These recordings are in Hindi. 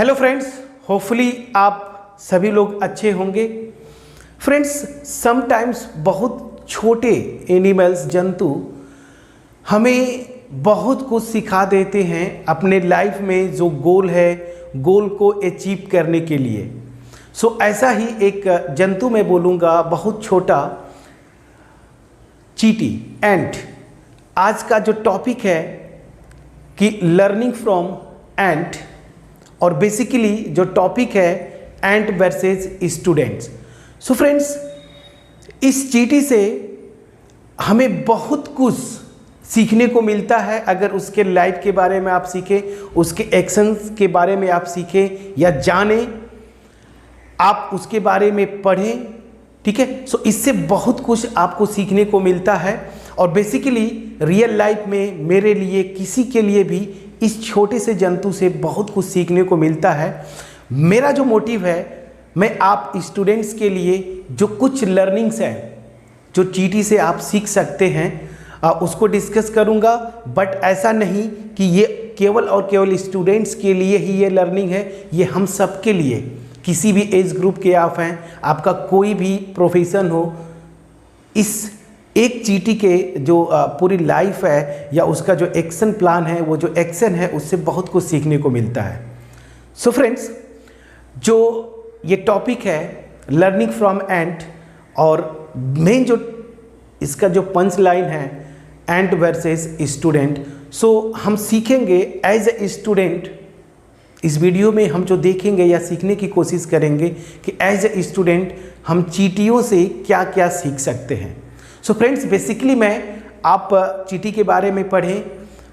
हेलो फ्रेंड्स, होपफुली आप सभी लोग अच्छे होंगे। फ्रेंड्स, समटाइम्स बहुत छोटे एनिमल्स, जंतु हमें बहुत कुछ सिखा देते हैं अपने लाइफ में जो गोल है, गोल को अचीव करने के लिए। सो ऐसा ही एक जंतु मैं बोलूँगा, बहुत छोटा, चींटी, एंट। आज का जो टॉपिक है कि लर्निंग फ्रॉम एंट, और बेसिकली जो टॉपिक है एंट वर्सेस स्टूडेंट्स। सो फ्रेंड्स, इस चींटी से हमें बहुत कुछ सीखने को मिलता है। अगर उसके लाइफ के बारे में आप सीखें, उसके एक्शंस के बारे में आप सीखें या जानें, आप उसके बारे में पढ़ें, ठीक है। सो इससे बहुत कुछ आपको सीखने को मिलता है। और बेसिकली रियल लाइफ में मेरे लिए, किसी के लिए भी इस छोटे से जंतु से बहुत कुछ सीखने को मिलता है। मेरा जो मोटिव है, मैं आप स्टूडेंट्स के लिए जो कुछ लर्निंग्स हैं जो चींटी से आप सीख सकते हैं उसको डिस्कस करूंगा। बट ऐसा नहीं कि ये केवल और केवल स्टूडेंट्स के लिए ही ये लर्निंग है, ये हम सब के लिए, किसी भी एज ग्रुप के आप हैं, आपका कोई भी प्रोफेशन हो, इस एक चींटी के जो पूरी लाइफ है या उसका जो एक्शन प्लान है, वो जो एक्शन है, उससे बहुत कुछ सीखने को मिलता है। सो फ्रेंड्स, जो ये टॉपिक है लर्निंग फ्रॉम एंट, और मेन जो इसका जो पंच लाइन है एंट वर्सेस स्टूडेंट। सो हम सीखेंगे एज ए स्टूडेंट। इस वीडियो में हम जो देखेंगे या सीखने की कोशिश करेंगे कि एज ए स्टूडेंट हम चींटियों से क्या क्या सीख सकते हैं। सो फ्रेंड्स, बेसिकली आप चींटी के बारे में पढ़ें,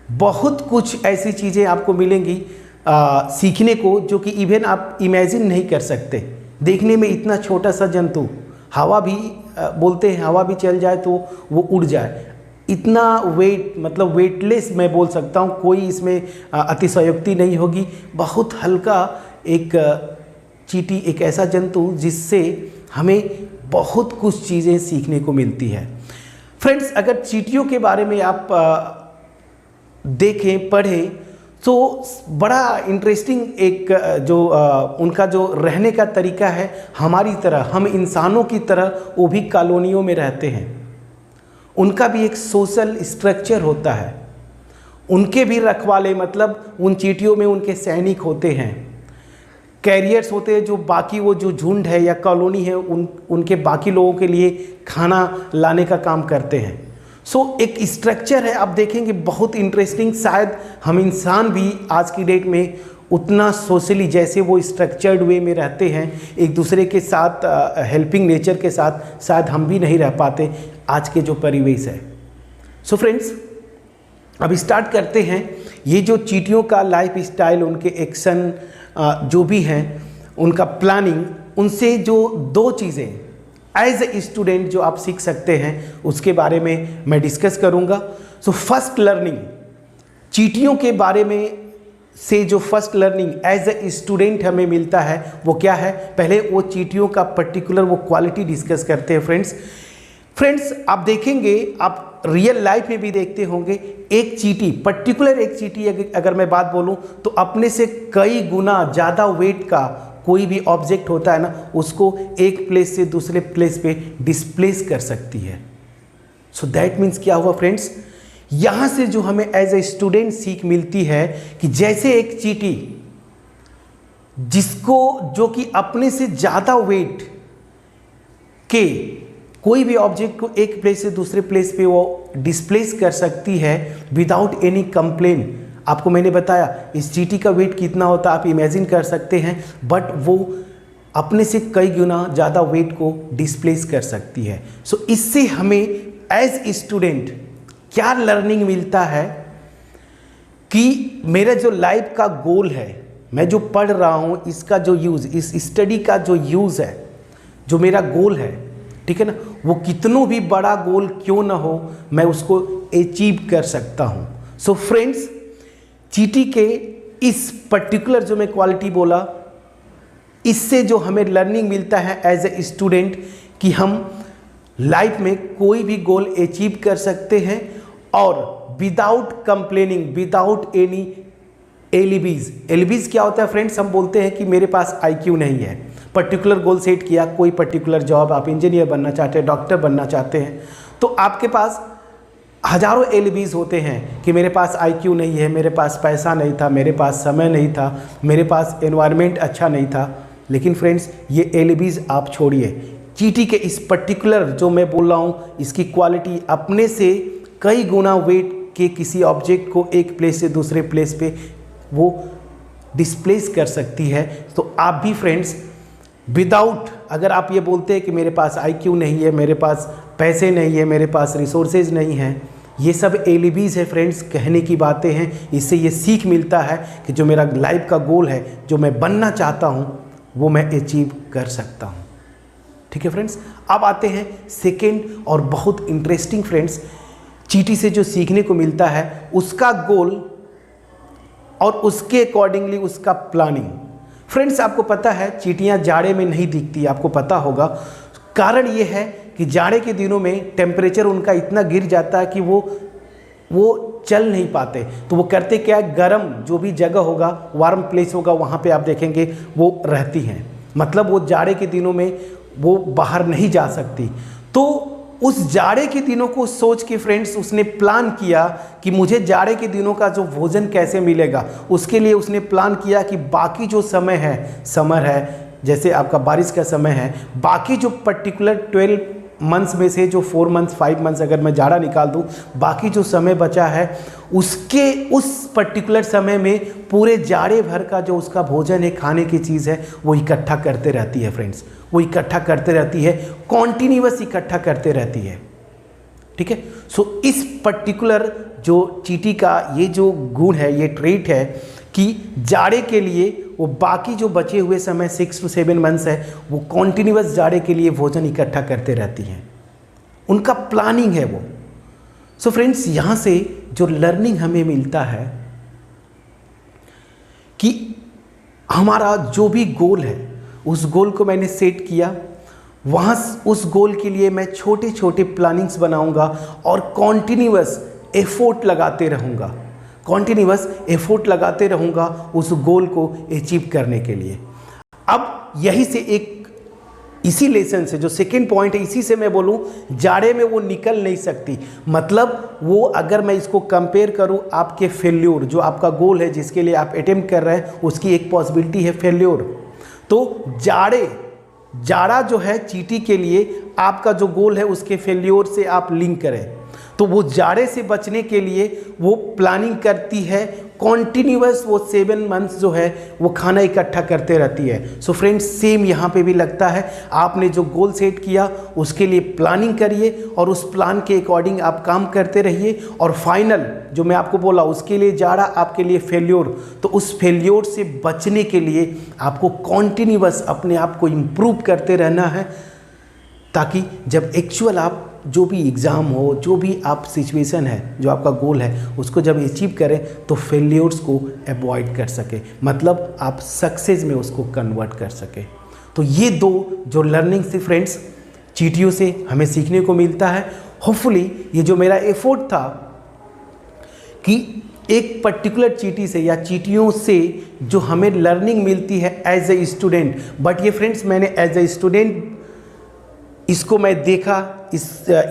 बहुत कुछ ऐसी चीज़ें आपको मिलेंगी सीखने को जो कि इवन आप इमेजिन नहीं कर सकते। देखने में इतना छोटा सा जंतु, हवा भी बोलते हैं, हवा भी चल जाए तो वो उड़ जाए, इतना वेट, मतलब वेटलेस मैं बोल सकता हूँ, कोई इसमें अतिशयोक्ति नहीं होगी। बहुत हल्का एक चींटी, एक ऐसा जंतु जिससे हमें बहुत कुछ चीज़ें सीखने को मिलती है। फ्रेंड्स, अगर चींटियों के बारे में आप देखें, पढ़ें, तो बड़ा इंटरेस्टिंग एक जो उनका जो रहने का तरीका है, हमारी तरह, हम इंसानों की तरह वो भी कॉलोनियों में रहते हैं। उनका भी एक सोशल स्ट्रक्चर होता है। उनके भी रखवाले, मतलब उन चींटियों में उनके सैनिक होते हैं, कैरियर्स होते हैं, जो बाकी वो जो झुंड है या कॉलोनी है उनके बाकी लोगों के लिए खाना लाने का काम करते हैं। सो एक स्ट्रक्चर है, आप देखेंगे बहुत इंटरेस्टिंग। शायद हम इंसान भी आज की डेट में उतना सोशली, जैसे वो स्ट्रक्चर्ड वे में रहते हैं एक दूसरे के साथ, हेल्पिंग नेचर के साथ, शायद हम भी नहीं रह पाते आज के जो परिवेश है। सो फ्रेंड्स, अब स्टार्ट करते हैं। ये जो चींटियों का लाइफ स्टाइल, उनके एक्शन जो भी हैं, उनका प्लानिंग, उनसे जो दो चीज़ें एज ए स्टूडेंट जो आप सीख सकते हैं उसके बारे में मैं डिस्कस करूंगा। सो फर्स्ट लर्निंग, चींटियों के बारे में से जो first learning as a student हमें मिलता है वो क्या है? पहले वो चींटियों का पर्टिकुलर वो क्वालिटी डिस्कस करते हैं। फ्रेंड्स, आप देखेंगे, आप रियल लाइफ में भी देखते होंगे, एक चींटी, पर्टिकुलर एक चींटी अगर मैं बात बोलूं तो अपने से कई गुना ज़्यादा वेट का कोई भी ऑब्जेक्ट होता है ना, उसको एक प्लेस से दूसरे प्लेस पे डिस्प्लेस कर सकती है। सो दैट मीन्स क्या हुआ फ्रेंड्स, यहाँ से जो हमें एज ए स्टूडेंट सीख मिलती है कि जैसे एक चींटी जो कि अपने से ज़्यादा वेट के कोई भी ऑब्जेक्ट को एक प्लेस से दूसरे प्लेस पे वो डिस्प्लेस कर सकती है विदाउट एनी कंप्लेन। आपको मैंने बताया इस चींटी का वेट कितना होता है, आप इमेजिन कर सकते हैं, बट वो अपने से कई गुना ज़्यादा वेट को डिस्प्लेस कर सकती है। सो इससे हमें एज स्टूडेंट क्या लर्निंग मिलता है कि मेरा जो लाइफ का गोल है, मैं जो पढ़ रहा हूँ, इसका जो यूज़, इस स्टडी का जो यूज़ है, जो मेरा गोल है, ठीक है ना, वो कितनों भी बड़ा गोल क्यों ना हो, मैं उसको अचीव कर सकता हूँ। सो फ्रेंड्स, चींटी के इस पर्टिकुलर जो मैं क्वालिटी बोला, इससे जो हमें लर्निंग मिलता है एज ए स्टूडेंट कि हम लाइफ में कोई भी गोल अचीव कर सकते हैं और विदाउट कंप्लेनिंग, विदाउट एनी एलबीज क्या होता है फ्रेंड्स? हम बोलते हैं कि मेरे पास आईक्यू नहीं है, पर्टिकुलर गोल सेट किया, कोई पर्टिकुलर जॉब, आप इंजीनियर बनना चाहते हैं, डॉक्टर बनना चाहते हैं, तो आपके पास हजारों एलबीज होते हैं कि मेरे पास आईक्यू नहीं है, मेरे पास पैसा नहीं था, मेरे पास समय नहीं था, मेरे पास एनवायरनमेंट अच्छा नहीं था। लेकिन फ्रेंड्स ये एलबीज आप छोड़िए, चीटी के इस पर्टिकुलर जो मैं बोल रहा हूँ, इसकी क्वालिटी अपने से कई गुना वेट के किसी ऑब्जेक्ट को एक प्लेस से दूसरे प्लेस पे वो डिस्प्लेस कर सकती है। तो आप भी फ्रेंड्स विदाउट, अगर आप ये बोलते हैं कि मेरे पास आईक्यू नहीं है, मेरे पास पैसे नहीं है, मेरे पास रिसोर्सेज नहीं हैं, ये सब एलबीज है फ्रेंड्स, कहने की बातें हैं। इससे ये सीख मिलता है कि जो मेरा लाइफ का गोल है, जो मैं बनना चाहता हूँ, वो मैं अचीव कर सकता हूँ। ठीक है फ्रेंड्स, अब आते हैं सेकेंड और बहुत इंटरेस्टिंग फ्रेंड्स, चीटी से जो सीखने को मिलता है उसका गोल और उसके अकॉर्डिंगली उसका प्लानिंग। फ्रेंड्स आपको पता है चींटियाँ जाड़े में नहीं दिखती, आपको पता होगा। कारण ये है कि जाड़े के दिनों में टेम्परेचर उनका इतना गिर जाता है कि वो चल नहीं पाते। तो वो करते क्या है, गर्म जो भी जगह होगा, वार्म प्लेस होगा, वहाँ पे आप देखेंगे वो रहती हैं। मतलब वो जाड़े के दिनों में वो बाहर नहीं जा सकती। तो उस जाड़े के दिनों को सोच के फ्रेंड्स उसने प्लान किया कि मुझे जाड़े के दिनों का जो भोजन कैसे मिलेगा। उसके लिए उसने प्लान किया कि बाकी जो समय है, समर है, जैसे आपका बारिश का समय है, बाकी जो पर्टिकुलर 12 मंथ्स में से जो 4 मंथ्स 5 मंथ्स अगर मैं जाड़ा निकाल दूं, बाकी जो समय बचा है उसके उस पर्टिकुलर समय में पूरे जाड़े भर का जो उसका भोजन है, खाने की चीज़ है, वो इकट्ठा करते रहती है फ्रेंड्स। वो इकट्ठा करते रहती है, कॉन्टिन्यूअस इकट्ठा करते रहती है। ठीक है, सो इस पर्टिकुलर जो चींटी का ये जो गुण है, ये ट्रेट है कि जाड़े के लिए वो बाकी जो बचे हुए समय 6 to 7 मंथ्स है, वो कॉन्टिन्यूअस जाड़े के लिए भोजन इकट्ठा करते रहती हैं। उनका प्लानिंग है वो। सो फ्रेंड्स यहाँ से जो लर्निंग हमें मिलता है कि हमारा जो भी गोल है, उस गोल को मैंने सेट किया, वहाँ उस गोल के लिए मैं छोटे छोटे प्लानिंग्स बनाऊंगा और कॉन्टिन्यूअस एफोर्ट लगाते रहूँगा, कॉन्टिन्यूअस एफोर्ट लगाते रहूँगा उस गोल को अचीव करने के लिए। अब यही से एक इसी लेसन से जो सेकेंड पॉइंट है, इसी से मैं बोलूँ जाड़े में वो निकल नहीं सकती। मतलब वो, अगर मैं इसको कंपेयर करूँ आपके फेल्योर, जो आपका गोल है जिसके लिए आप अटेम्प्ट कर रहे हैं, उसकी एक पॉसिबिलिटी है फेल्योर। तो जाड़ा जो है चींटी के लिए, आपका जो गोल है उसके फेल्योर से आप लिंक करें, तो वो जाड़े से बचने के लिए वो प्लानिंग करती है कॉन्टिन्यूअस। वो 7 मंथ्स जो है वो खाना इकट्ठा करते रहती है। सो फ्रेंड्स सेम यहाँ पे भी लगता है, आपने जो गोल सेट किया उसके लिए प्लानिंग करिए और उस प्लान के अकॉर्डिंग आप काम करते रहिए, और फाइनल जो मैं आपको बोला उसके लिए जाड़ा, आपके लिए फेल्योर। तो उस फेल्योर से बचने के लिए आपको कॉन्टिन्यूअस अपने आप को इम्प्रूव करते रहना है, ताकि जब एक्चुअल आप जो भी एग्ज़ाम हो, जो भी आप सिचुएशन है, जो आपका गोल है, उसको जब अचीव करें तो फेल्योर्स को अवॉइड कर सके, मतलब आप सक्सेस में उसको कन्वर्ट कर सके। तो ये दो जो लर्निंग से फ्रेंड्स चींटियों से हमें सीखने को मिलता है। होपफुली ये जो मेरा एफर्ट था कि एक पर्टिकुलर चींटी से या चींटियों से जो हमें लर्निंग मिलती है एज ए स्टूडेंट, बट ये फ्रेंड्स मैंने एज ए स्टूडेंट इसको मैं देखा,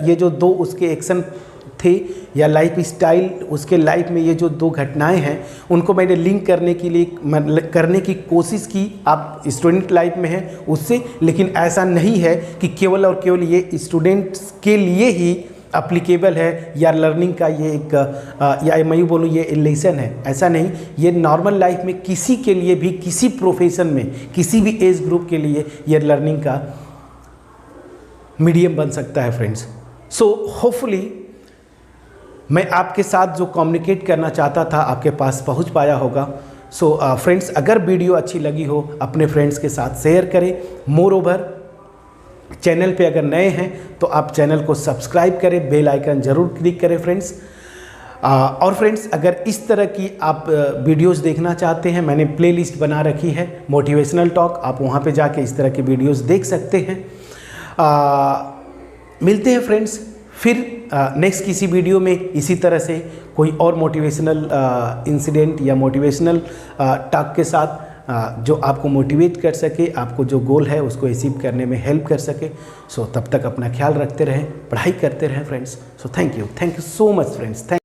ये जो दो उसके एक्शन थे या लाइफ स्टाइल, उसके लाइफ में ये जो दो घटनाएं हैं, उनको मैंने लिंक करने के लिए करने की कोशिश की। आप स्टूडेंट लाइफ में हैं उससे, लेकिन ऐसा नहीं है कि केवल और केवल ये स्टूडेंट्स के लिए ही अप्लीकेबल है या लर्निंग का ये एक या मैं यूँ बोलूँ ये लेसन है, ऐसा नहीं। ये नॉर्मल लाइफ में किसी के लिए भी, किसी प्रोफेशन में, किसी भी एज ग्रुप के लिए ये लर्निंग का मीडियम बन सकता है फ्रेंड्स। सो होपफुली मैं आपके साथ जो कम्युनिकेट करना चाहता था आपके पास पहुंच पाया होगा। सो फ्रेंड्स अगर वीडियो अच्छी लगी हो अपने फ्रेंड्स के साथ शेयर करें। मोर ओवर चैनल पे अगर नए हैं तो आप चैनल को सब्सक्राइब करें, बेल आइकन ज़रूर क्लिक करें फ्रेंड्स। और फ्रेंड्स अगर इस तरह की आप वीडियोस देखना चाहते हैं, मैंने प्लेलिस्ट बना रखी है मोटिवेशनल टॉक, आप वहाँ पे जाके इस तरह की वीडियोस देख सकते हैं। मिलते हैं फ्रेंड्स फिर नेक्स्ट किसी वीडियो में इसी तरह से कोई और मोटिवेशनल इंसिडेंट या मोटिवेशनल टॉक के साथ जो आपको मोटिवेट कर सके, आपको जो गोल है उसको अचीव करने में हेल्प कर सके। सो तब तक अपना ख्याल रखते रहें, पढ़ाई करते रहें friends. So thank you so much friends.